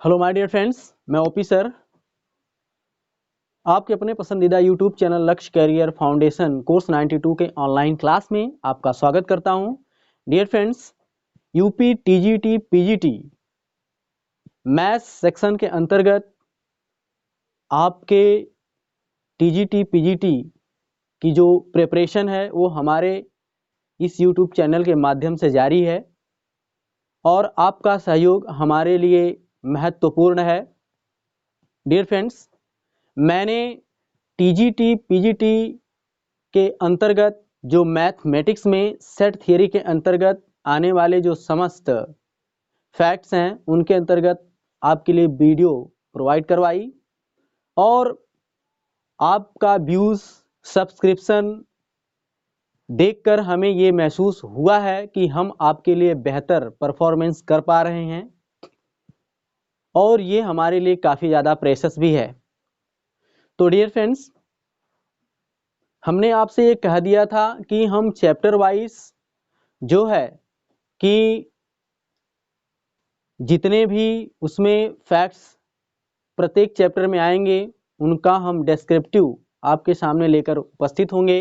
Hello my dear friends, मैं OP sir आपके अपने पसंदीदा YouTube channel Lakshya career foundation course 92 के ऑनलाइन क्लास में आपका स्वागत करता हूं। Dear friends, UP TGT PGT maths section के अंतर्गत आपके टीजीटी पीजीटी की जो प्रिपरेशन है वो हमारे इस यूट्यूब चैनल के माध्यम से जारी है और आपका सहयोग हमारे लिए महत्वपूर्ण है। डियर फ्रेंड्स, मैंने टीजीटी पीजीटी के अंतर्गत जो मैथमेटिक्स में सेट थियरी के अंतर्गत आने वाले जो समस्त फैक्ट्स हैं उनके अंतर्गत आपके लिए वीडियो प्रोवाइड करवाई और आपका व्यूज सब्सक्रिप्शन देखकर हमें ये महसूस हुआ है कि हम आपके लिए बेहतर परफॉर्मेंस कर पा रहे हैं और ये हमारे लिए काफ़ी ज़्यादा प्रेशस भी है। तो डियर फ्रेंड्स, हमने आपसे ये कह दिया था कि हम चैप्टर वाइज जो है कि जितने भी उसमें फैक्ट्स प्रत्येक चैप्टर में आएंगे उनका हम डिस्क्रिप्टिव आपके सामने लेकर उपस्थित होंगे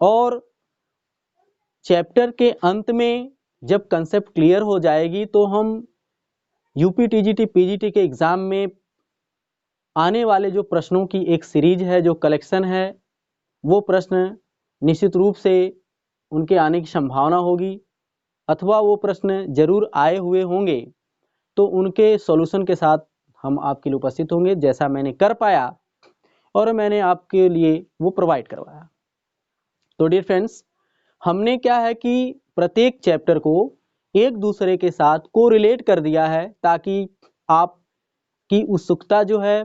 और चैप्टर के अंत में जब कंसेप्ट क्लियर हो जाएगी तो हम यूपी टीजीटी पीजीटी के एग्ज़ाम में आने वाले जो प्रश्नों की एक सीरीज है, जो कलेक्शन है, वो प्रश्न निश्चित रूप से उनके आने की संभावना होगी अथवा वो प्रश्न जरूर आए हुए होंगे तो उनके सॉल्यूशन के साथ हम आपके लिए उपस्थित होंगे, जैसा मैंने कर पाया और मैंने आपके लिए वो प्रोवाइड करवाया। तो डियर फ्रेंड्स, हमने क्या है कि प्रत्येक चैप्टर को एक दूसरे के साथ कोरिलेट कर दिया है ताकि आपकी उत्सुकता जो है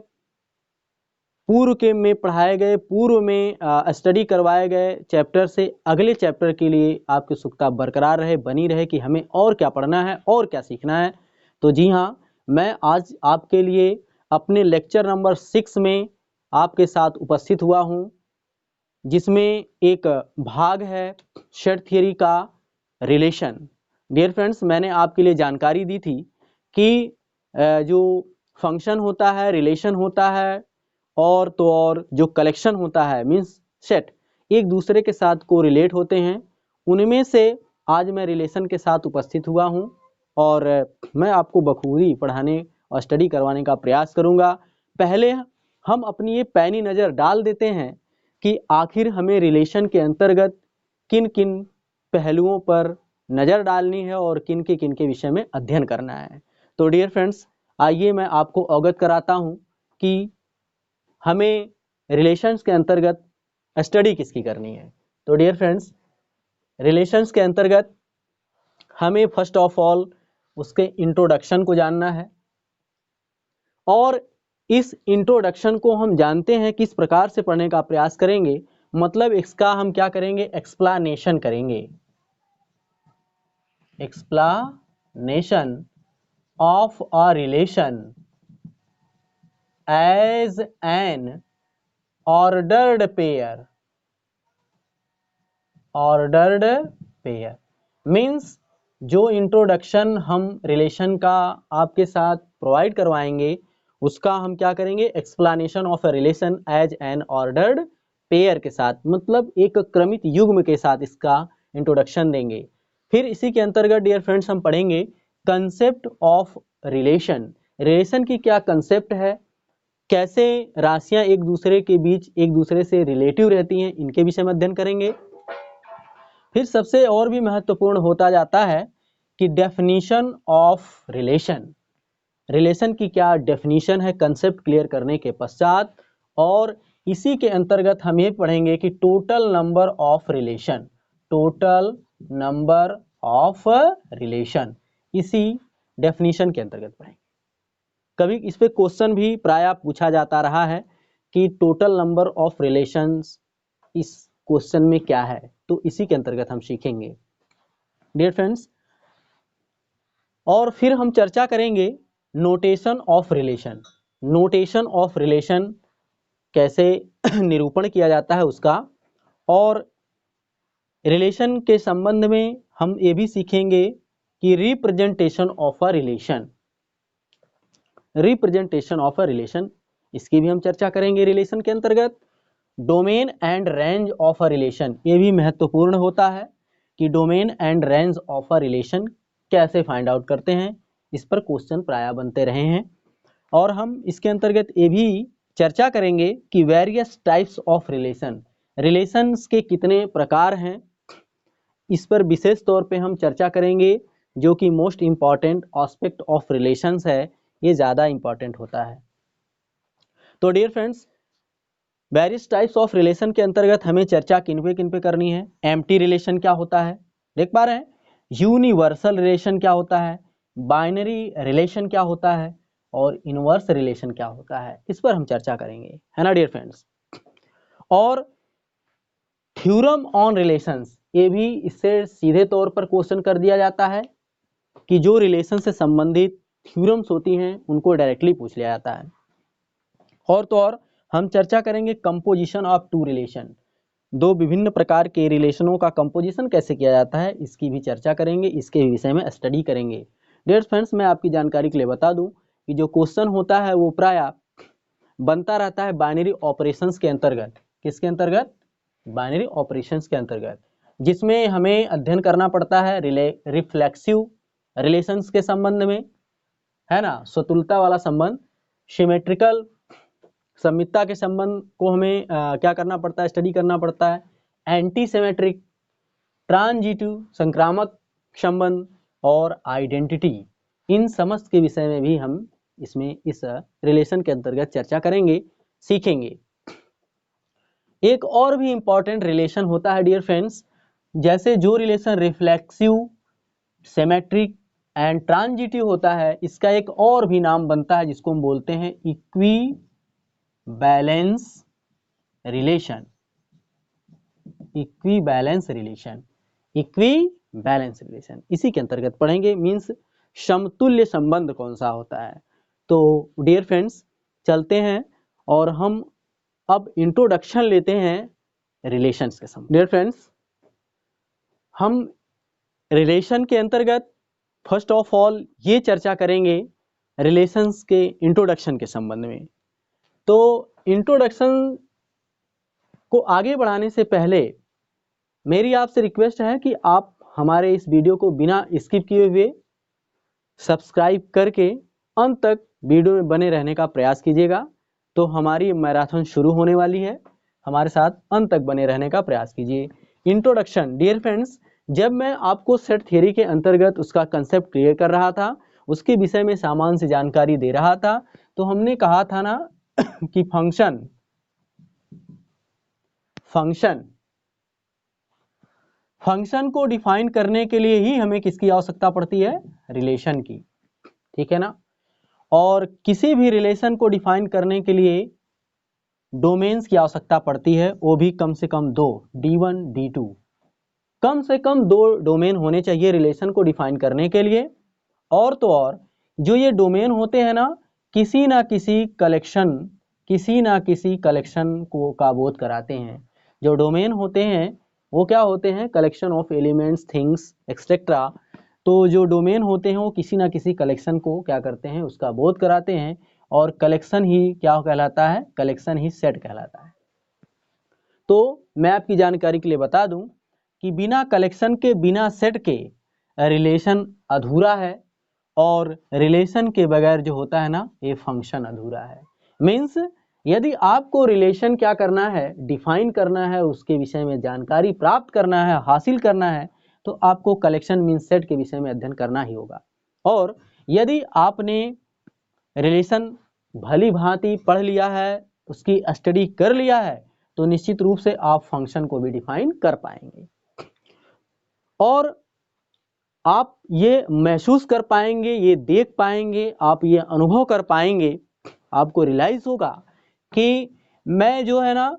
पूर्व के में पढ़ाए गए, पूर्व में स्टडी करवाए गए चैप्टर से अगले चैप्टर के लिए आपकी उत्सुकता बरकरार रहे, बनी रहे कि हमें और क्या पढ़ना है और क्या सीखना है। तो जी हाँ, मैं आज आपके लिए अपने लेक्चर नंबर 6 में आपके साथ उपस्थित हुआ हूँ, जिसमें एक भाग है सेट थियरी का रिलेशन। डियर फ्रेंड्स, मैंने आपके लिए जानकारी दी थी कि जो फंक्शन होता है, रिलेशन होता है और तो और जो कलेक्शन होता है मीन्स सेट, एक दूसरे के साथ को रिलेट होते हैं। उनमें से आज मैं रिलेशन के साथ उपस्थित हुआ हूं और मैं आपको बखूबी पढ़ाने और स्टडी करवाने का प्रयास करूंगा। पहले हम अपनी ये पैनी नज़र डाल देते हैं कि आखिर हमें रिलेशन के अंतर्गत किन किन पहलुओं पर नज़र डालनी है और किन के विषय में अध्ययन करना है। तो डियर फ्रेंड्स, आइए मैं आपको अवगत कराता हूं कि हमें रिलेशंस के अंतर्गत स्टडी किसकी करनी है। तो डियर फ्रेंड्स, रिलेशंस के अंतर्गत हमें फर्स्ट ऑफ ऑल उसके इंट्रोडक्शन को जानना है और इस इंट्रोडक्शन को हम जानते हैं किस प्रकार से पढ़ने का प्रयास करेंगे, मतलब इसका हम क्या करेंगे, एक्सप्लानेशन करेंगे। Explanation of a relation as an ordered pair. Ordered pair means जो इंट्रोडक्शन हम रिलेशन का आपके साथ प्रोवाइड करवाएंगे उसका हम क्या करेंगे, explanation of a relation as an ordered pair के साथ, मतलब एक क्रमित युग्म के साथ इसका इंट्रोडक्शन देंगे। फिर इसी के अंतर्गत डियर फ्रेंड्स हम पढ़ेंगे कंसेप्ट ऑफ रिलेशन। रिलेशन की क्या कंसेप्ट है, कैसे राशियां एक दूसरे के बीच एक दूसरे से रिलेटिव रहती हैं, इनके विषय में अध्ययन करेंगे। फिर सबसे और भी महत्वपूर्ण होता जाता है कि डेफिनेशन ऑफ रिलेशन। रिलेशन की क्या डेफिनेशन है कंसेप्ट क्लियर करने के पश्चात, और इसी के अंतर्गत हम ये पढ़ेंगे कि total number of relation. Total number of relation इसी डेफिनेशन के अंतर्गत पढ़ेंगे। कभी इस पे क्वेश्चन भी प्रायः पूछा जाता रहा है कि टोटल नंबर ऑफ रिलेशंस इस क्वेश्चन में क्या है, तो इसी के अंतर्गत हम सीखेंगे डियर फ्रेंड्स। और फिर हम चर्चा करेंगे notation of relation. Notation of relation कैसे निरूपण किया जाता है उसका, और रिलेशन के संबंध में हम ये भी सीखेंगे कि representation of a relation. Representation of a relation, इसकी भी हम चर्चा करेंगे रिलेशन के अंतर्गत। Domain and range of a relation, ये भी महत्वपूर्ण होता है कि domain and range of a relation कैसे फाइंड आउट करते हैं, इस पर क्वेश्चन प्रायः बनते रहे हैं। और हम इसके अंतर्गत ये भी चर्चा करेंगे कि various types of relation, relations के कितने प्रकार हैं, इस पर विशेष तौर पे हम चर्चा करेंगे, जो कि most important aspect of relations है, ये ज़्यादा इम्पॉर्टेंट होता है। तो dear friends, various types of relation के अंतर्गत हमें चर्चा किन पे करनी है। एम्प्टी रिलेशन क्या होता है, देख पा रहे हैं। यूनिवर्सल रिलेशन क्या होता है, बाइनरी रिलेशन क्या होता है, और इनवर्स रिलेशन क्या होता है, इस पर हम चर्चा करेंगे, है ना डियर फ्रेंड्स। और थ्योरम ऑन रिलेशंस, ये भी इससे सीधे तौर पर क्वेश्चन कर दिया जाता है कि जो रिलेशन से संबंधित थ्योरम्स होती हैं उनको डायरेक्टली पूछ लिया जाता है। और तो और हम चर्चा करेंगे कंपोजिशन ऑफ टू रिलेशन, दो विभिन्न प्रकार के रिलेशनों का कंपोजिशन कैसे किया जाता है, इसकी भी चर्चा करेंगे, इसके विषय में स्टडी करेंगे। डियर फ्रेंड्स, मैं आपकी जानकारी के लिए बता दूं कि जो क्वेश्चन होता है वो प्रायः बनता रहता है बाइनरी ऑपरेशंस के अंतर्गत। किसके अंतर्गत, बाइनरी ऑपरेशंस के अंतर्गत, जिसमें हमें अध्ययन करना पड़ता है रिफ्लेक्सिव रिलेशंस के संबंध में, है ना, स्वतुलता वाला संबंध, सिमेट्रिकल सममितता के संबंध को हमें क्या करना पड़ता है, स्टडी करना पड़ता है, एंटी सिमेट्रिक, ट्रांजिटिव संक्रामक संबंध और आइडेंटिटी, इन समस्त के विषय में भी हम इसमें इस रिलेशन के अंतर्गत चर्चा करेंगे, सीखेंगे। एक और भी इंपॉर्टेंट रिलेशन होता है डियर फ्रेंड्स, जैसे जो relation reflexive, symmetric and transitive होता है, इसका एक और भी नाम बनता है जिसको हम बोलते हैं equi balance relation. Equi balance relation, equi balance relation इसी के अंतर्गत पढ़ेंगे, मींस समतुल्य संबंध कौन सा होता है। तो डियर फ्रेंड्स, चलते हैं और हम अब इंट्रोडक्शन लेते हैं रिलेशंस के संबंध। डियर फ्रेंड्स, हम रिलेशन के अंतर्गत फर्स्ट ऑफ ऑल ये चर्चा करेंगे रिलेशंस के इंट्रोडक्शन के संबंध में। तो इंट्रोडक्शन को आगे बढ़ाने से पहले मेरी आपसे रिक्वेस्ट है कि आप हमारे इस वीडियो को बिना स्किप किए हुए सब्सक्राइब करके अंत तक वीडियो में बने रहने का प्रयास कीजिएगा। तो हमारी मैराथन शुरू होने वाली है, हमारे साथ अंत तक बने रहने का प्रयास कीजिए। इंट्रोडक्शन, डियर फ्रेंड्स, जब मैं आपको सेट थ्योरी के अंतर्गत उसका कंसेप्ट क्लियर कर रहा था, उसके विषय में सामान्य से जानकारी दे रहा था, तो हमने कहा था ना कि फंक्शन को डिफाइन करने के लिए ही हमें किसकी आवश्यकता पड़ती है, रिलेशन की, ठीक है ना। और किसी भी रिलेशन को डिफाइन करने के लिए डोमेन्स की आवश्यकता पड़ती है, वो भी कम से कम दो, D1 D2, कम से कम दो डोमेन होने चाहिए रिलेशन को डिफाइन करने के लिए। और तो और जो ये डोमेन होते हैं ना, किसी ना किसी कलेक्शन को का बोध कराते हैं। जो डोमेन होते हैं वो क्या होते हैं, collection of elements, things etcetera. तो जो डोमेन होते हैं वो किसी ना किसी कलेक्शन को क्या करते हैं, उसका बोध कराते हैं, और कलेक्शन ही क्या कहलाता है, कलेक्शन ही सेट कहलाता है। तो मैं आपकी जानकारी के लिए बता दूं कि बिना कलेक्शन के, बिना सेट के रिलेशन अधूरा है, और रिलेशन के बगैर जो होता है ना, ये फंक्शन अधूरा है। मीन्स यदि आपको रिलेशन क्या करना है, डिफाइन करना है, उसके विषय में जानकारी प्राप्त करना है, हासिल करना है, तो आपको कलेक्शन मीन्स सेट के विषय में अध्ययन करना ही होगा। और यदि आपने रिलेशन भली भांति पढ़ लिया है, उसकी स्टडी कर लिया है, तो निश्चित रूप से आप फंक्शन को भी डिफाइन कर पाएंगे, और आप ये महसूस कर पाएंगे, ये देख पाएंगे, आप ये अनुभव कर पाएंगे, आपको रियलाइज होगा कि मैं जो है ना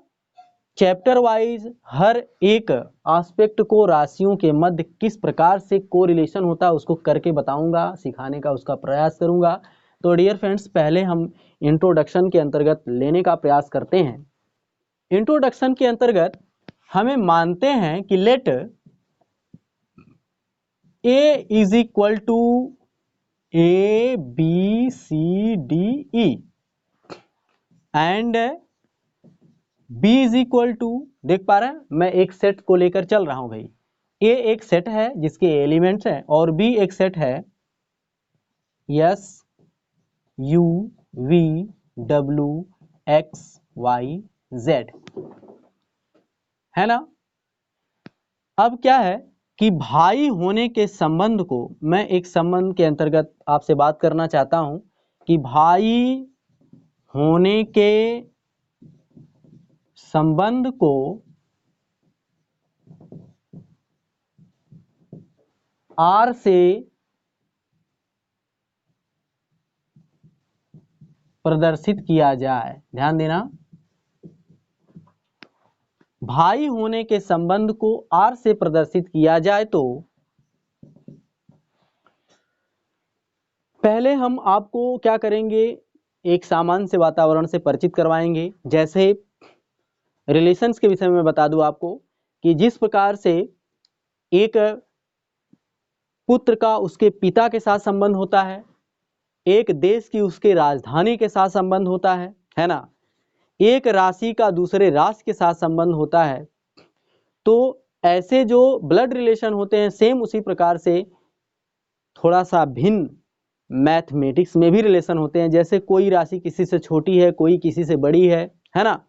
चैप्टर वाइज हर एक एस्पेक्ट को, राशियों के मध्य किस प्रकार से कोरिलेशन होता है उसको करके बताऊंगा, सिखाने का उसका प्रयास करूंगा। तो डियर फ्रेंड्स, पहले हम इंट्रोडक्शन के अंतर्गत लेने का प्रयास करते हैं। इंट्रोडक्शन के अंतर्गत हमें मानते हैं कि let A is equal to A B C D E and B is equal to, देख पा रहे हैं मैं एक सेट को लेकर चल रहा हूं भाई। A एक सेट है जिसके एलिमेंट्स हैं और B एक सेट है S U V W X Y Z, है ना। अब क्या है कि भाई होने के संबंध को मैं एक संबंध के अंतर्गत आपसे बात करना चाहता हूं कि भाई होने के संबंध को R से प्रदर्शित किया जाए। ध्यान देना, भाई होने के संबंध को R से प्रदर्शित किया जाए तो पहले हम आपको क्या करेंगे, एक सामान्य से वातावरण से परिचित करवाएंगे। जैसे रिलेशंस के विषय में बता दूं आपको कि जिस प्रकार से एक पुत्र का उसके पिता के साथ संबंध होता है, एक देश की उसके राजधानी के साथ संबंध होता है ना, एक राशि का दूसरे राष्ट्र के साथ संबंध होता है, तो ऐसे जो ब्लड रिलेशन होते हैं सेम उसी प्रकार से थोड़ा सा भिन्न मैथमेटिक्स में भी रिलेशन होते हैं। जैसे कोई राशि किसी से छोटी है, कोई किसी से बड़ी है ना।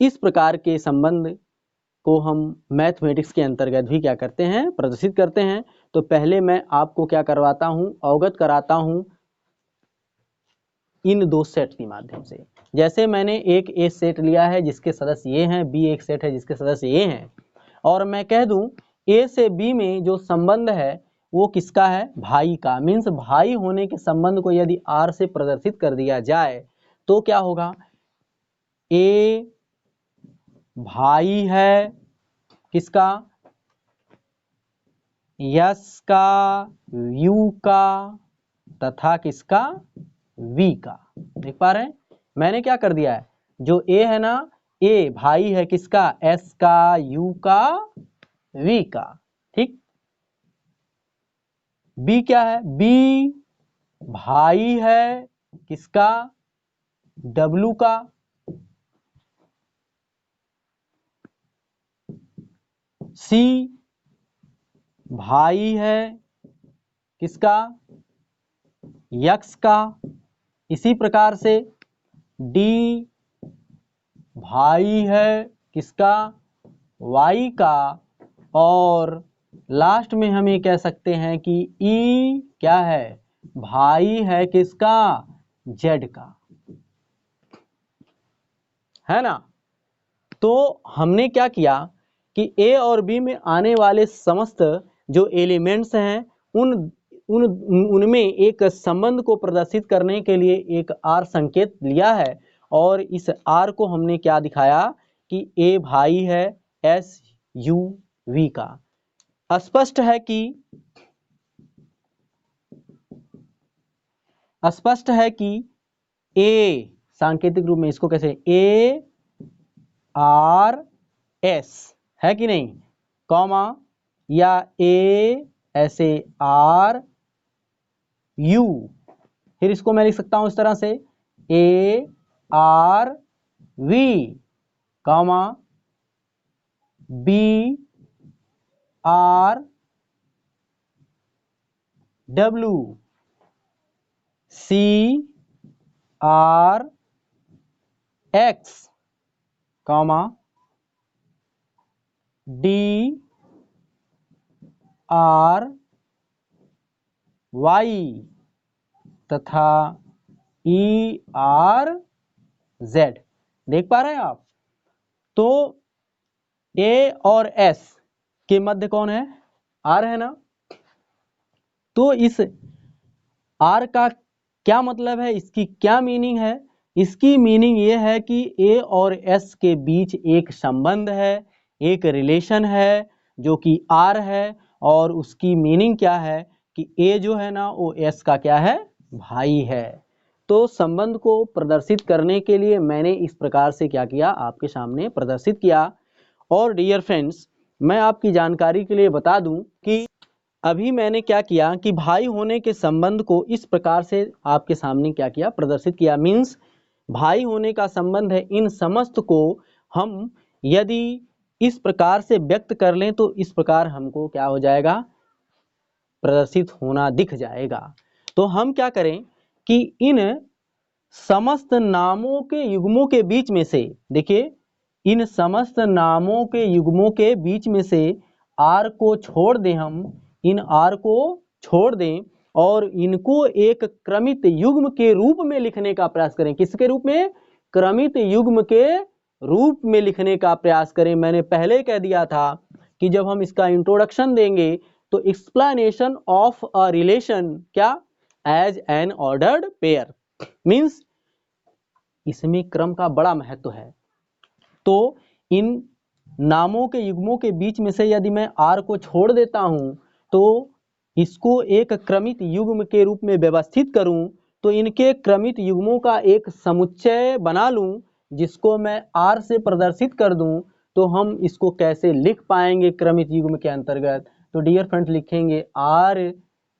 इस प्रकार के संबंध को हम मैथमेटिक्स के अंतर्गत भी क्या करते हैं, प्रदर्शित करते हैं। तो पहले मैं आपको क्या करवाता हूं, अवगत कराता हूं इन दो सेट के माध्यम से। जैसे मैंने एक ए सेट लिया है जिसके सदस्य ये हैं, बी एक सेट है जिसके सदस्य ये हैं, और मैं कह दूं ए से बी में जो संबंध है वो किसका है, भाई का। मीन्स भाई होने के संबंध को यदि आर से प्रदर्शित कर दिया जाए तो क्या होगा, ए भाई है किसका, यस का, यू का तथा किसका, वी का। देख पा रहे हैं मैंने क्या कर दिया है, जो ए है ना, ए भाई है किसका, एस का, यू का, वी का। ठीक, बी क्या है, बी भाई है किसका, डब्लू का, सी भाई है किसका, यक्स का। इसी प्रकार से डी भाई है किसका, वाई का। और लास्ट में हम ये कह सकते हैं कि ई क्या है, भाई है किसका, जेड का, है ना। तो हमने क्या किया कि ए और बी में आने वाले समस्त जो एलिमेंट्स हैं उनमें एक संबंध को प्रदर्शित करने के लिए एक आर संकेत लिया है, और इस आर को हमने क्या दिखाया कि ए भाई है एस यू वी का। स्पष्ट है कि ए सांकेतिक रूप में इसको कैसे, ए आर एस है कि नहीं, कॉमा, या ए ऐसे आर यू, फिर इसको मैं लिख सकता हूं इस तरह से, A R V, comma, B R W, C R X, comma, D R Y तथा ई आर जेड। देख पा रहे हैं आप। तो ए और एस के मध्य कौन है, आर है ना। तो इस आर का क्या मतलब है, इसकी क्या मीनिंग है, इसकी मीनिंग ये है कि ए और एस के बीच एक संबंध है, एक रिलेशन है जो कि आर है, और उसकी मीनिंग क्या है कि ए जो है ना वो एस का क्या है, भाई है। तो संबंध को प्रदर्शित करने के लिए मैंने इस प्रकार से क्या किया, आपके सामने प्रदर्शित किया। और डियर फ्रेंड्स, मैं आपकी जानकारी के लिए बता दूं कि अभी मैंने क्या किया कि भाई होने के संबंध को इस प्रकार से आपके सामने क्या किया, प्रदर्शित किया। मीन्स भाई होने का संबंध है, इन समस्त को हम यदि इस प्रकार से व्यक्त कर लें तो इस प्रकार हमको क्या हो जाएगा, प्रदर्शित होना दिख जाएगा। तो हम क्या करें कि इन समस्त नामों के युग्मों के बीच में से, देखिए इन समस्त नामों के युग्मों के बीच में से आर को छोड़ दें, हम इन आर को छोड़ दें और इनको एक क्रमित युग्म के रूप में लिखने का प्रयास करें। किसके रूप में? क्रमित युग्म के रूप में लिखने का प्रयास करें। मैंने पहले कह दिया था कि जब हम इसका इंट्रोडक्शन देंगे तो एक्सप्लेनेशन ऑफ अ रिलेशन क्या, as an ordered pair, means इसमें क्रम का बड़ा महत्व है। तो इन नामों के युग्मों के बीच में से यदि मैं आर को छोड़ देता हूं तो इसको एक क्रमित युग्म के रूप में व्यवस्थित करूं, तो इनके क्रमित युग्मों का एक समुच्चय बना लूं जिसको मैं आर से प्रदर्शित कर दूं, तो हम इसको कैसे लिख पाएंगे क्रमित युग्म के अंतर्गत? तो डियर फ्रेंड्स, लिखेंगे आर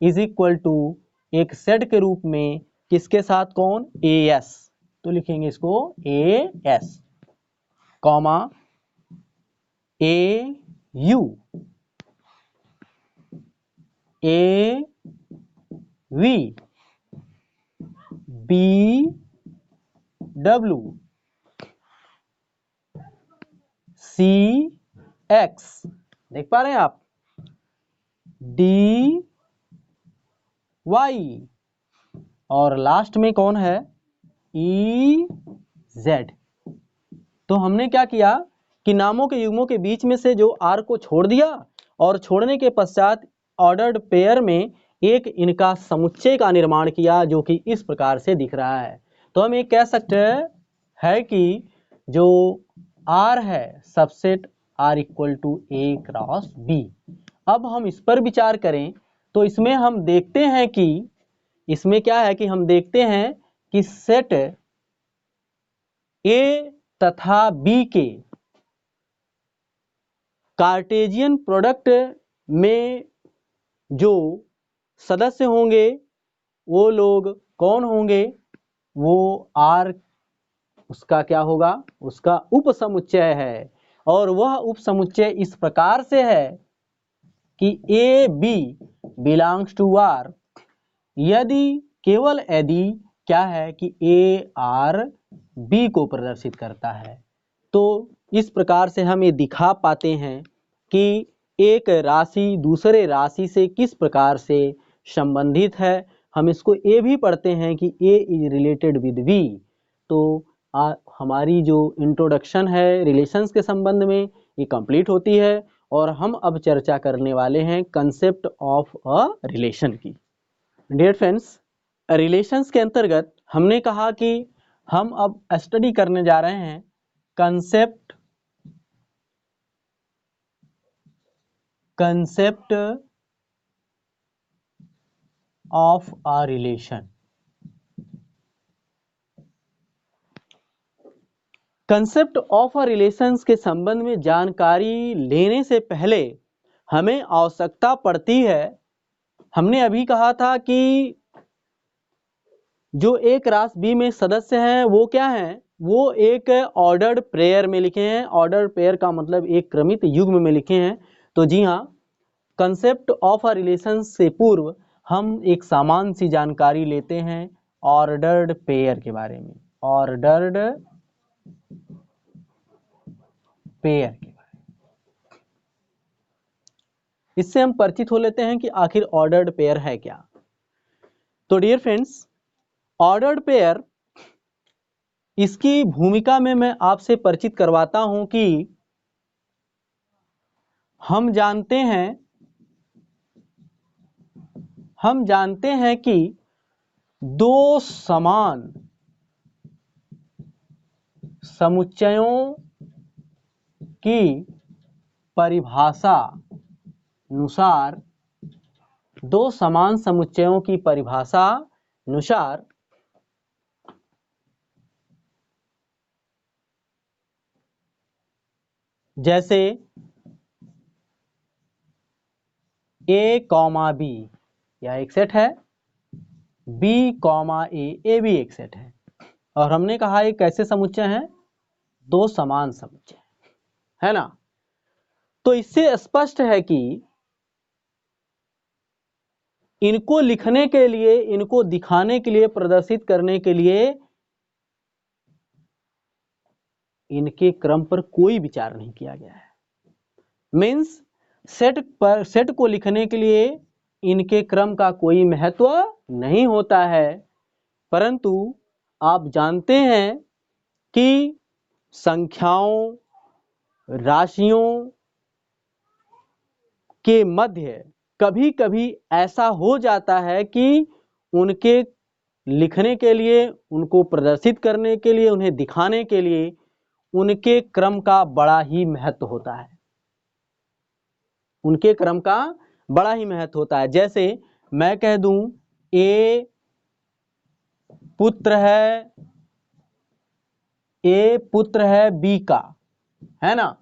इज इक्वल टू एक सेट के रूप में किसके साथ, कौन, ए एस। तो लिखेंगे इसको a s comma a u a v b डब्ल्यू सी एक्स, देख पा रहे हैं आप, डी वाई और लास्ट में कौन है, ई जेड। तो हमने क्या किया कि नामों के युग्मों के बीच में से जो आर को छोड़ दिया और छोड़ने के पश्चात ऑर्डर्ड पेयर में एक इनका समुच्चय का निर्माण किया जो कि इस प्रकार से दिख रहा है। तो हम ये कह सकते हैं कि जो आर है subset r equal to a cross b. अब हम इस पर विचार करें तो इसमें हम देखते हैं कि इसमें क्या है कि हम देखते हैं कि सेट ए तथा बी के कार्टेशियन प्रोडक्ट में जो सदस्य होंगे वो लोग कौन होंगे, वो आर उसका क्या होगा, उसका उपसमुच्चय है। और वह उपसमुच्चय इस प्रकार से है कि a b belongs to r, यदि केवल यदि क्या है कि ए आर बी को प्रदर्शित करता है। तो इस प्रकार से हम ये दिखा पाते हैं कि एक राशि दूसरे राशि से किस प्रकार से संबंधित है। हम इसको ये भी पढ़ते हैं कि ए इज रिलेटेड विद वी। तो हमारी जो इंट्रोडक्शन है रिलेशंस के संबंध में ये कंप्लीट होती है और हम अब चर्चा करने वाले हैं कंसेप्ट ऑफ अ रिलेशन की। डियर फ्रेंड्स, रिलेशंस के अंतर्गत हमने कहा कि हम अब स्टडी करने जा रहे हैं concept of a relation. Concept of a relations के संबंध में जानकारी लेने से पहले हमें आवश्यकता पड़ती है, हमने अभी कहा था कि जो एक राशि बी में सदस्य हैं वो क्या हैं, वो एक ऑर्डर्ड पेयर में लिखे हैं। ऑर्डर्ड पेयर का मतलब एक क्रमित युग्म में लिखे हैं। तो जी हाँ, कंसेप्ट ऑफ अ रिलेशन से पूर्व हम एक सामान्य सी जानकारी लेते हैं ऑर्डर्ड पेयर के बारे में। ऑर्डर्ड पेयर के बारे में इससे हम परिचित हो लेते हैं कि आखिर ऑर्डर्ड पेयर है क्या। तो डियर फ्रेंड्स, ऑर्डर्ड पेयर, इसकी भूमिका में मैं आपसे परिचित करवाता हूं कि हम जानते हैं कि दो समान समुच्चयों की परिभाषा अनुसार, दो समान समुच्चयों की परिभाषा अनुसार जैसे ए कॉमा बी, यह एक सेट है, बी कॉमा ए भी एक सेट है। और हमने कहा ये कैसे समुच्चय हैं? दो समान समुच्चय, है ना। तो इससे स्पष्ट है कि इनको लिखने के लिए, इनको दिखाने के लिए, प्रदर्शित करने के लिए इनके क्रम पर कोई विचार नहीं किया गया है। मीन्स सेट को लिखने के लिए इनके क्रम का कोई महत्व नहीं होता है, परंतु आप जानते हैं कि संख्याओं, राशियों के मध्य कभी कभी ऐसा हो जाता है कि उनके लिखने के लिए, उनको प्रदर्शित करने के लिए, उन्हें दिखाने के लिए उनके क्रम का बड़ा ही महत्व होता है, उनके क्रम का बड़ा ही महत्व होता है। जैसे मैं कह दूं ए पुत्र है बी का, है ना।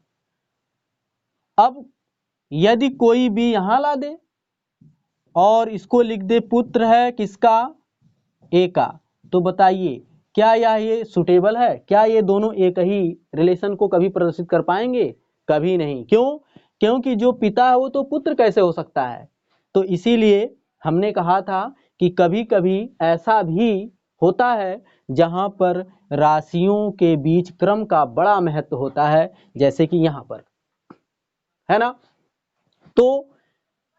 अब यदि कोई भी यहां ला दे और इसको लिख दे पुत्र है किसका? ए का, तो बताइए क्या ये सुटेबल है? क्या ये दोनों एक ही रिलेशन को कभी प्रदर्शित कर पाएंगे? कभी नहीं। क्यों? क्योंकि जो पिता है वो तो पुत्र कैसे हो सकता है। तो इसीलिए हमने कहा था कि कभी कभी ऐसा भी होता है जहां पर राशियों के बीच क्रम का बड़ा महत्व होता है, जैसे कि यहां पर, है ना। तो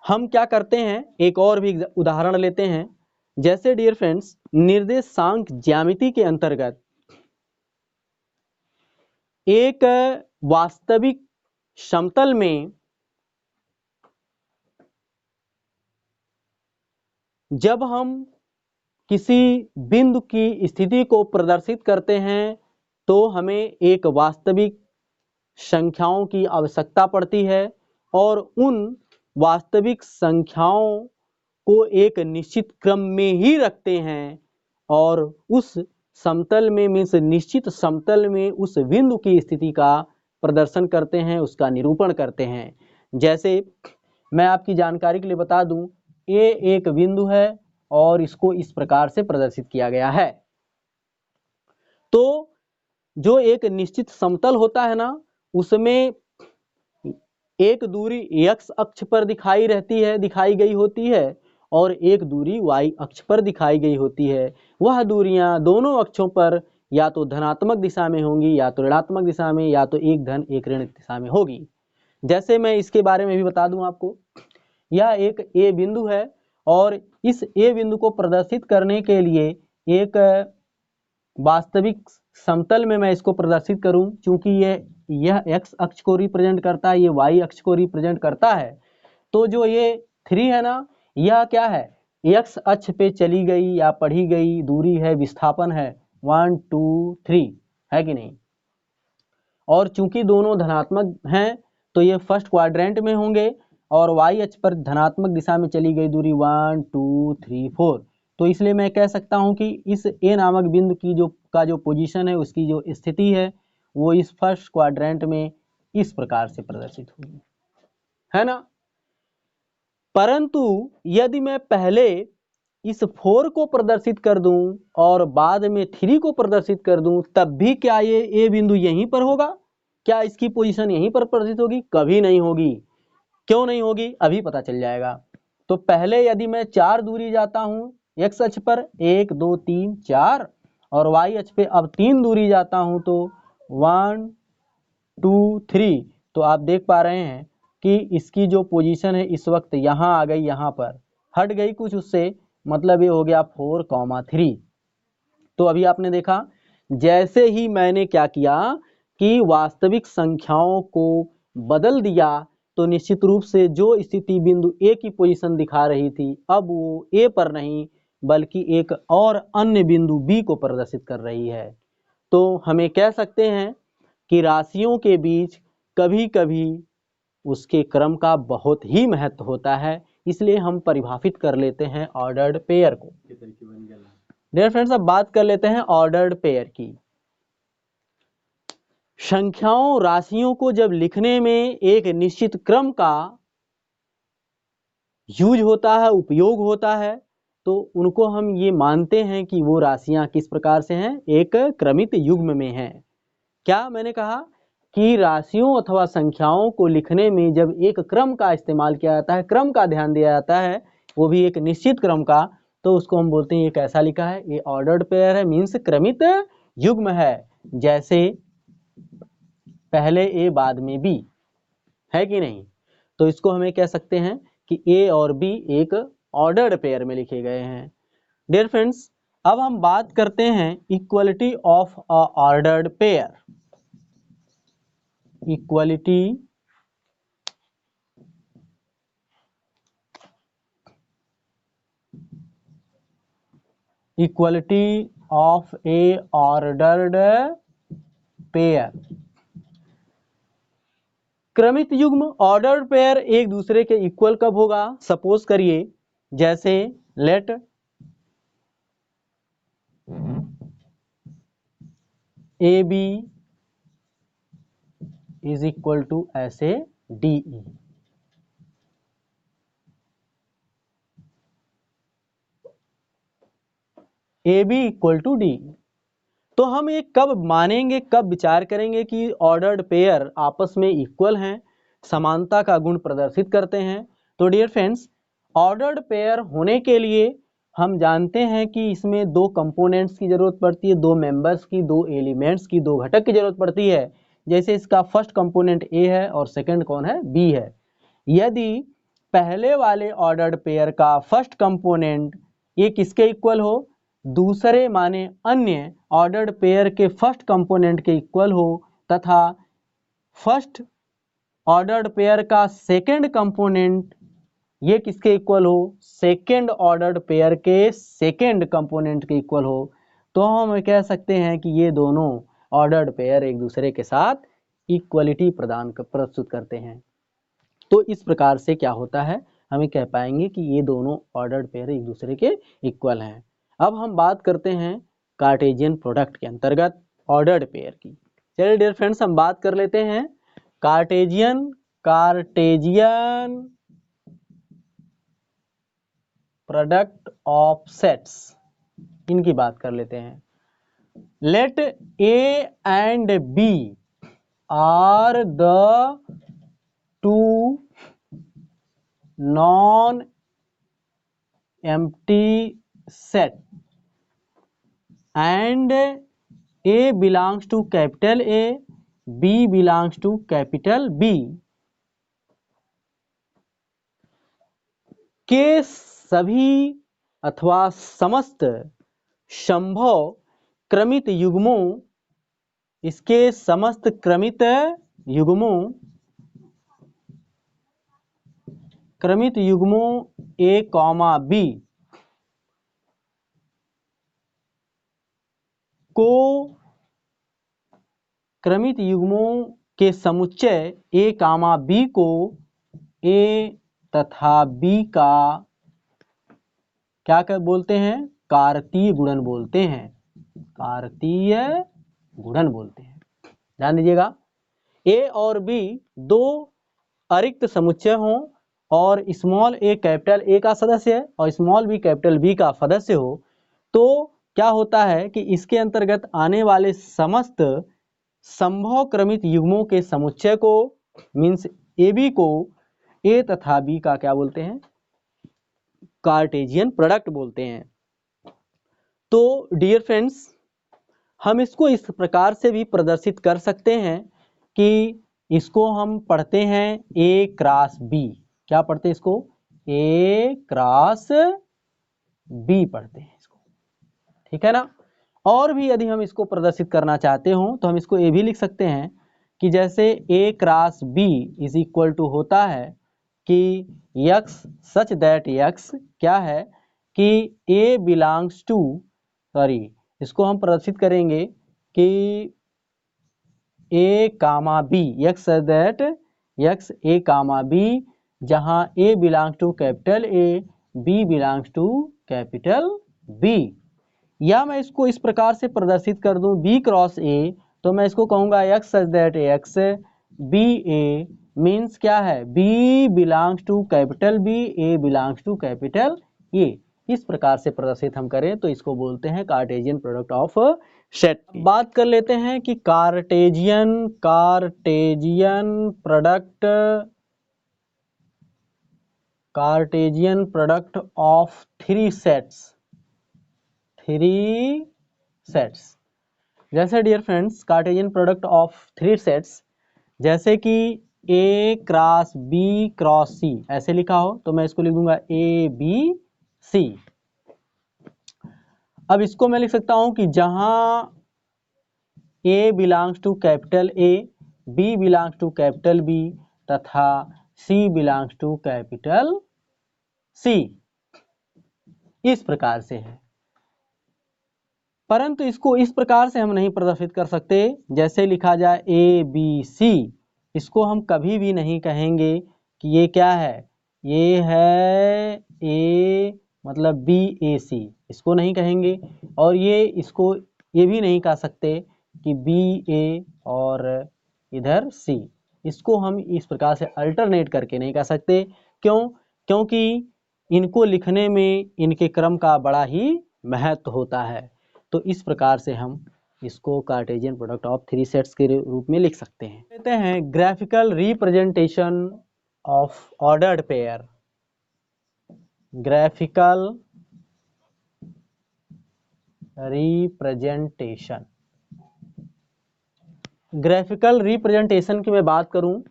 हम क्या करते हैं, एक और भी उदाहरण लेते हैं। जैसे डियर फ्रेंड्स, निर्देशांक ज्यामिति के अंतर्गत एक वास्तविक समतल में जब हम किसी बिंदु की स्थिति को प्रदर्शित करते हैं तो हमें एक वास्तविक संख्याओं की आवश्यकता पड़ती है, और उन वास्तविक संख्याओं को एक निश्चित क्रम में ही रखते हैं और उस समतल में, मीन्स निश्चित समतल में उस बिंदु की स्थिति का प्रदर्शन करते हैं, उसका निरूपण करते हैं। जैसे मैं आपकी जानकारी के लिए बता दूं, ए एक बिंदु है और इसको इस प्रकार से प्रदर्शित किया गया है। तो जो एक निश्चित समतल होता है ना, उसमें एक दूरी x अक्ष पर दिखाई गई होती है और एक दूरी y अक्ष पर दिखाई गई होती है। वह दूरियां दोनों अक्षों पर या तो धनात्मक दिशा में होंगी या तो ऋणात्मक दिशा में, या तो एक धन एक ऋण दिशा में होगी। जैसे मैं इसके बारे में भी बता दूं आपको, यह एक ए बिंदु है और इस ए बिंदु को प्रदर्शित करने के लिए एक वास्तविक समतल में मैं इसको प्रदर्शित करूं, क्योंकि यह x अक्ष को रिप्रेजेंट करता है, ये y अक्ष को रिप्रेजेंट करता है। तो जो ये 3 है ना, यह क्या है, x अक्ष पे चली गई या पढ़ी गई दूरी है, विस्थापन है 1 2 3, है कि नहीं। और चूंकि दोनों धनात्मक हैं तो ये फर्स्ट क्वाड्रेंट में होंगे, और y अक्ष पर धनात्मक दिशा में चली गई दूरी 1 2 3 4। तो इसलिए मैं कह सकता हूं कि इस A नामक बिंदु की जो पोजीशन है, उसकी जो स्थिति है, वो इस फर्स्ट क्वाड्रेंट में इस प्रकार से प्रदर्शित होगी, है ना। परंतु यदि मैं पहले इस 4 को प्रदर्शित कर दूं और बाद में 3 को प्रदर्शित कर दूं, तब भी क्या ये ए बिंदु यहीं पर होगा? क्या इसकी पोजीशन यहीं पर प्रदर्शित होगी? कभी नहीं होगी। क्यों नहीं होगी? अभी पता चल जाएगा। तो पहले यदि मैं 4 दूरी जाता हूं x अक्ष पर, 1 2 3 4, और y अक्ष पे अब 3 दूरी जाता हूं तो 1 2 3, तो आप देख पा रहे हैं कि इसकी जो पोजीशन है इस वक्त यहाँ आ गई, यहाँ पर हट गई कुछ उससे, मतलब ये हो गया 4,3। तो अभी आपने देखा, जैसे ही मैंने क्या किया कि वास्तविक संख्याओं को बदल दिया, तो निश्चित रूप से जो स्थिति बिंदु ए की पोजीशन दिखा रही थी, अब वो ए पर नहीं बल्कि एक और अन्य बिंदु बी को प्रदर्शित कर रही है। तो हमें कह सकते हैं कि राशियों के बीच कभी कभी उसके क्रम का बहुत ही महत्व होता है, इसलिए हम परिभाषित कर लेते हैं ऑर्डर्ड पेयर को। डियर फ्रेंड्स, अब बात कर लेते हैं ऑर्डर्ड पेयर की। संख्याओं, राशियों को जब लिखने में एक निश्चित क्रम का यूज होता है, उपयोग होता है, तो उनको हम ये मानते हैं कि वो राशियां किस प्रकार से हैं, एक क्रमित युग्म में हैं। क्या मैंने कहा कि राशियों अथवा संख्याओं को लिखने में जब एक क्रम का इस्तेमाल किया जाता है, क्रम का ध्यान दिया जाता है, वो भी एक निश्चित क्रम का, तो उसको हम बोलते हैं ये कैसा लिखा है, ये ऑर्डर्ड पेयर है, मीन्स क्रमित युग्म है। जैसे पहले ए बाद में बी, है कि नहीं? तो इसको हमें कह सकते हैं कि ए और बी एक ऑर्डर्ड पेयर में लिखे गए हैं। डियर फ्रेंड्स, अब हम बात करते हैं equality of a ordered pair. Equality equality of a ordered pair. क्रमित युग्म ऑर्डर्ड पेयर एक दूसरे के इक्वल कब होगा? सपोज करिए, जैसे let A B is equal to ऐसे D E. A B equal to D. तो हम ये कब मानेंगे, कब विचार करेंगे कि ऑर्डर्ड पेयर आपस में इक्वल हैं, समानता का गुण प्रदर्शित करते हैं? तो डियर फ्रेंड्स, ऑर्डर्ड पेयर होने के लिए हम जानते हैं कि इसमें दो कंपोनेंट्स की जरूरत पड़ती है, दो मेंबर्स की, दो एलिमेंट्स की, दो घटक की जरूरत पड़ती है। जैसे इसका फर्स्ट कंपोनेंट ए है और सेकंड कौन है? बी है। यदि पहले वाले ऑर्डर्ड पेयर का फर्स्ट कंपोनेंट ये किसके इक्वल हो? दूसरे माने अन्य ऑर्डर्ड पेयर के फर्स्ट कंपोनेंट के इक्वल हो, तथा फर्स्ट ऑर्डर्ड पेयर का सेकंड कंपोनेंट ये किसके इक्वल हो? सेकंड ऑर्डर्ड पेयर के सेकंड कंपोनेंट के इक्वल हो, तो हम कह सकते हैं कि ये दोनों ऑर्डर्ड पेयर एक दूसरे के साथ इक्वलिटी प्रस्तुत करते हैं। तो इस प्रकार से क्या होता है, हमें कह पाएंगे कि ये दोनों ऑर्डर्ड पेयर एक दूसरे के इक्वल हैं। अब हम बात करते हैं कार्टेशियन प्रोडक्ट के अंतर्गत ऑर्डर्ड पेयर की। चलिए डियर फ्रेंड्स, हम बात कर लेते हैं कार्टेशियन प्रोडक्ट ऑफ सेट्स, इनकी बात कर लेते हैं। Let a and b are the two non empty set and A belongs to capital A, B belongs to capital B के सभी अथवा समस्त संभव क्रमित युग्मों, इसके समस्त क्रमित युग्मों A, B को क्रमित युग्मों के समुच्चय A, B को A तथा B का क्या बोलते हैं? कार्तीय गुणन बोलते हैं। कार्तीय गुणन बोलते हैं। ध्यान दीजिएगा, A और B दो अरिक्त समुच्चय हों और स्मॉल a कैपिटल A का सदस्य है और स्मॉल b कैपिटल B का सदस्य हो, तो क्या होता है कि इसके अंतर्गत आने वाले समस्त संभव क्रमित युग्मों के समुच्चय को, मीन्स AB को A तथा B का क्या बोलते हैं? कार्टेशियन प्रोडक्ट बोलते हैं। तो डियर फ्रेंड्स, हम इसको इस प्रकार से भी प्रदर्शित कर सकते हैं कि इसको हम पढ़ते हैं A क्रॉस B। क्या पढ़ते हैं इसको? A क्रॉस B पढ़ते हैं इसको, ठीक है ना? और भी यदि हम इसको प्रदर्शित करना चाहते हो तो हम इसको ये भी लिख सकते हैं कि जैसे A cross B is equal to होता है कि x सच दैट x क्या है कि A बिलोंग्स टू, इसको हम प्रदर्शित करेंगे कि A comma B, x such that x A comma B, जहां A belongs to capital A, B belongs to capital B। या मैं इसको इस प्रकार से प्रदर्शित कर दूं B क्रॉस A, तो मैं इसको कहूंगा x such that x B A means क्या है, B belongs to capital B, A belongs to capital A। इस प्रकार से प्रदर्शित हम करें तो इसको बोलते हैं कार्टेशियन प्रोडक्ट ऑफ सेट। बात कर लेते हैं कि Cartesian product of three sets. जैसे dear friends, Cartesian product of three sets, जैसे कि A cross B cross C ऐसे लिखा हो तो मैं इसको लिख दूंगा ABC। अब इसको मैं लिख सकता हूं कि जहां A belongs to capital A, B belongs to capital B तथा C belongs to capital C, इस प्रकार से है। परंतु इसको इस प्रकार से हम नहीं प्रदर्शित कर सकते जैसे लिखा जाए ABC। इसको हम कभी भी नहीं कहेंगे कि ये क्या है, ये है A मतलब BAC, इसको नहीं कहेंगे। और इसको ये भी नहीं कह सकते कि BA और इधर C, इसको हम इस प्रकार से अल्टरनेट करके नहीं कह सकते। क्यों? क्योंकि इनको लिखने में इनके क्रम का बड़ा ही महत्व होता है। तो इस प्रकार से हम इसको Cartesian product of three sets के रूप में लिख सकते हैं। कहते हैं graphical representation of ordered pair. Graphical representation की मैं बात करूं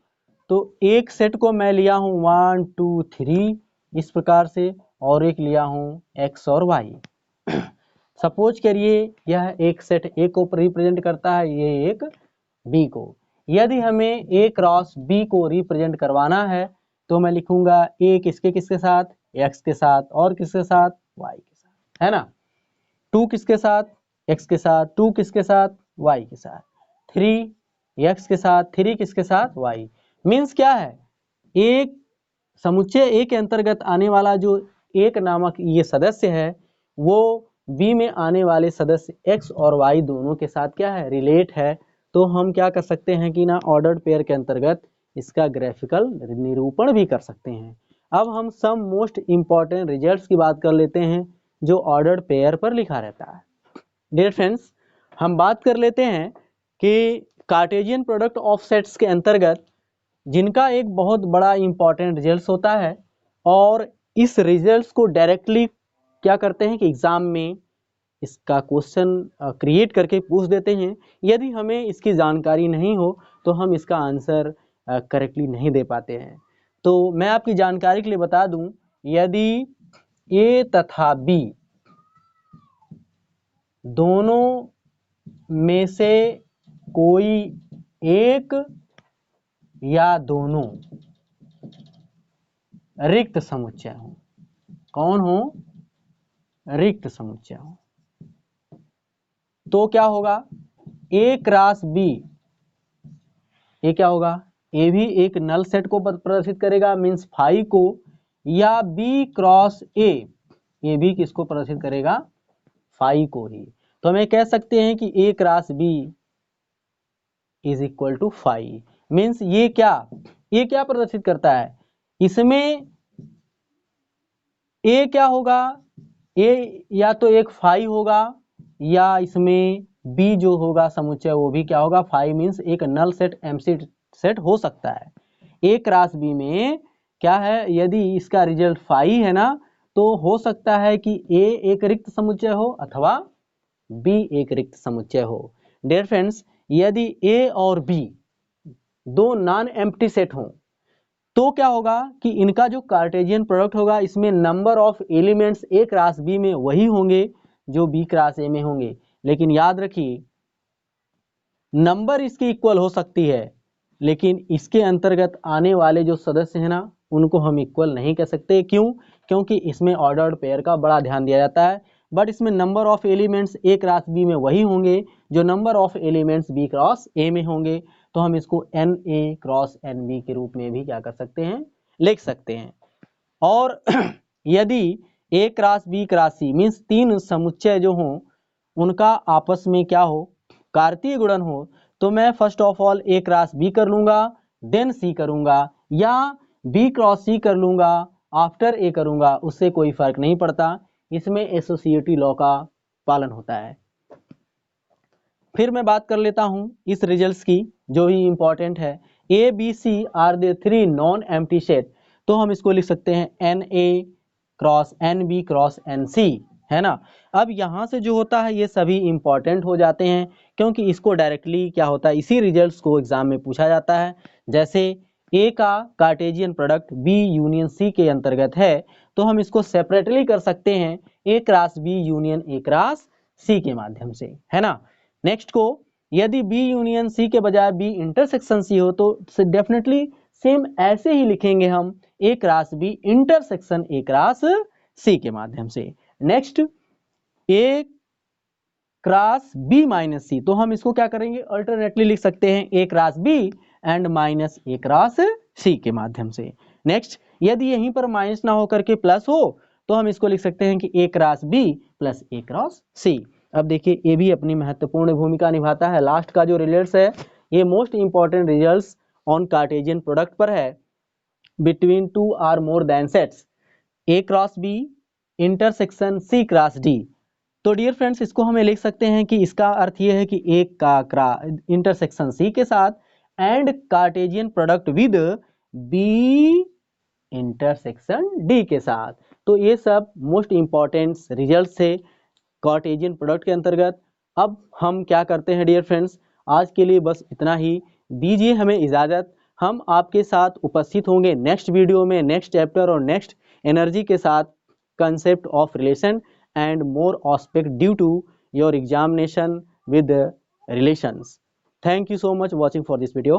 तो एक सेट को मैं लिया हूं 1 2 3 इस प्रकार से, और एक लिया हूं x और y। सपोज करिए यह एक सेट A को रिप्रेजेंट करता है, ये एक B को। यदि हमें A क्रॉस B को रिप्रेजेंट करवाना है तो मैं लिखूंगा A किसके साथ, x के साथ, और किसके साथ, y के साथ, है ना। 2 किसके साथ, x के साथ, 2 किसके साथ, y के साथ, 3 x के साथ, 3 किसके साथ, y। मीन्स क्या है, एक समुच्चय A के अंतर्गत आने वाला जो एक नामक ये सदस्य है वो B में आने वाले सदस्य x और y दोनों के साथ क्या है, रिलेट है। तो हम क्या कर सकते हैं कि ना ऑर्डर्ड पेयर के अंतर्गत इसका ग्राफिकल निरूपण भी कर सकते हैं। अब हम सम मोस्ट इंपॉर्टेंट रिजल्ट्स की बात कर लेते हैं जो ऑर्डर्ड पेयर पर लिखा रहता है। डियर फ्रेंड्स, हम बात कर लेते हैं कि कार्टेशियन प्रोडक्ट ऑफ सेट्स के अंतर्गत जिनका एक बहुत बड़ा इंपॉर्टेंट रिजल्ट होता है, और इस रिजल्ट्स को डायरेक्टली क्या करते हैं कि एग्जाम में इसका क्वेश्चन क्रिएट करके पूछ देते हैं। यदि हमें इसकी जानकारी नहीं हो तो हम इसका आंसर करेक्टली नहीं दे पाते हैं। तो मैं आपकी जानकारी के लिए बता दूं, यदि A तथा B दोनों में से कोई एक या दोनों रिक्त समुच्चय हो, कौन हो, रिक्त समुच्चय हो, तो क्या होगा, A क्रॉस B, ये क्या होगा, A भी एक नल सेट को प्रदर्शित करेगा मीन्स फाई को, या B क्रॉस A, ये भी किसको प्रदर्शित करेगा, फाई को ही। तो हमें कह सकते हैं कि A cross B is equal to phi. Means ये क्या प्रदर्शित करता है, इसमें A क्या होगा, A या तो एक फाई होगा या इसमें B जो होगा समुच्चय वो भी क्या होगा, फाई। मीन्स एक नल सेट एमसी सेट हो सकता है। A क्रॉस B में क्या है, यदि इसका रिजल्ट फाई है ना तो हो सकता है कि A एक रिक्त समुच्चय हो अथवा B एक रिक्त समुच्चय हो। डियर फ्रेंड्स, यदि A और B दो नॉन एम्प्टी सेट हों तो क्या होगा कि इनका जो कार्टेशियन प्रोडक्ट होगा इसमें number of elements A cross B में वही होंगे जो B क्रॉस A में होंगे। लेकिन याद रखिए नंबर इसकी इक्वल हो सकती है, लेकिन इसके अंतर्गत आने वाले जो सदस्य हैं ना उनको हम इक्वल नहीं कह सकते। क्यों? क्योंकि इसमें ऑर्डर्ड पेयर का बड़ा ध्यान दिया जाता है। बट इसमें number of elements A cross B में वही होंगे जो number of elements B cross A में होंगे। तो हम इसको NA क्रॉस NB के रूप में भी क्या कर सकते हैं, लिख सकते हैं। और यदि A cross B cross C means तीन समुच्चय जो हों उनका आपस में क्या हो, कार्तीय गुणन हो, तो मैं first of all A cross B कर लूंगा देन सी करूंगा या बी क्रॉस सी कर लूंगा आफ्टर ए करूंगा, उससे कोई फर्क नहीं पड़ता, इसमें एसोसिएटिव लॉ का पालन होता है। फिर मैं बात कर लेता हूं इस रिजल्ट्स की जो ही इंपॉर्टेंट है। A b c are they 3 non empty set, तो हम इसको लिख सकते हैं n a cross n b cross n c, है ना। अब यहाँ से जो होता है ये सभी इंपॉर्टेंट हो जाते हैं, क्योंकि इसको डायरेक्टली क्या होता है, इसी रिजल्ट्स को एग्जाम में पूछा जाता है। जैसे ए का Cartesian product b union c के अंतर्गत है, तो हम इसको सेपरेटली कर सकते हैं A cross B union A cross C के माध्यम से, है ना। नेक्स्ट को यदि बी यूनियन सी के बजाय बी इंटरसेक्शन सी हो तो डेफिनेटली सेम ऐसे ही लिखेंगे हम A cross B intersection A cross C के माध्यम से। Next A cross B minus C, तो हम इसको क्या करेंगे, अल्टरनेटली लिख सकते हैं A cross B and minus A cross C के माध्यम से। नेक्स्ट यदि यहीं पर माइनस ना होकर के प्लस हो तो हम इसको लिख सकते हैं कि ए क्रॉस बी प्लस ए क्रॉस सी। अब देखिए ये भी अपनी महत्वपूर्ण भूमिका निभाता है। लास्ट का जो रिजल्ट्स है ये most important results on Cartesian product पर है between two or more than sets a cross B intersection c cross d. तो डियर फ्रेंड्स इसको हमें लिख सकते हैं कि इसका अर्थ ये है कि ए का इंटरसेक्शन सी के साथ and Cartesian product with b intersection d के साथ। तो ये सब मोस्ट इंपॉर्टेंट रिजल्ट थे कार्टेशियन प्रोडक्ट के अंतर्गत। अब हम क्या करते हैं डियर फ्रेंड्स, आज के लिए बस इतना ही, दीजिए हमें इजाज़त। हम आपके साथ उपस्थित होंगे नेक्स्ट वीडियो में नेक्स्ट चैप्टर और नेक्स्ट एनर्जी के साथ, concept of relation and more aspect due to your examination with the relations. Thank you so much watching for this video.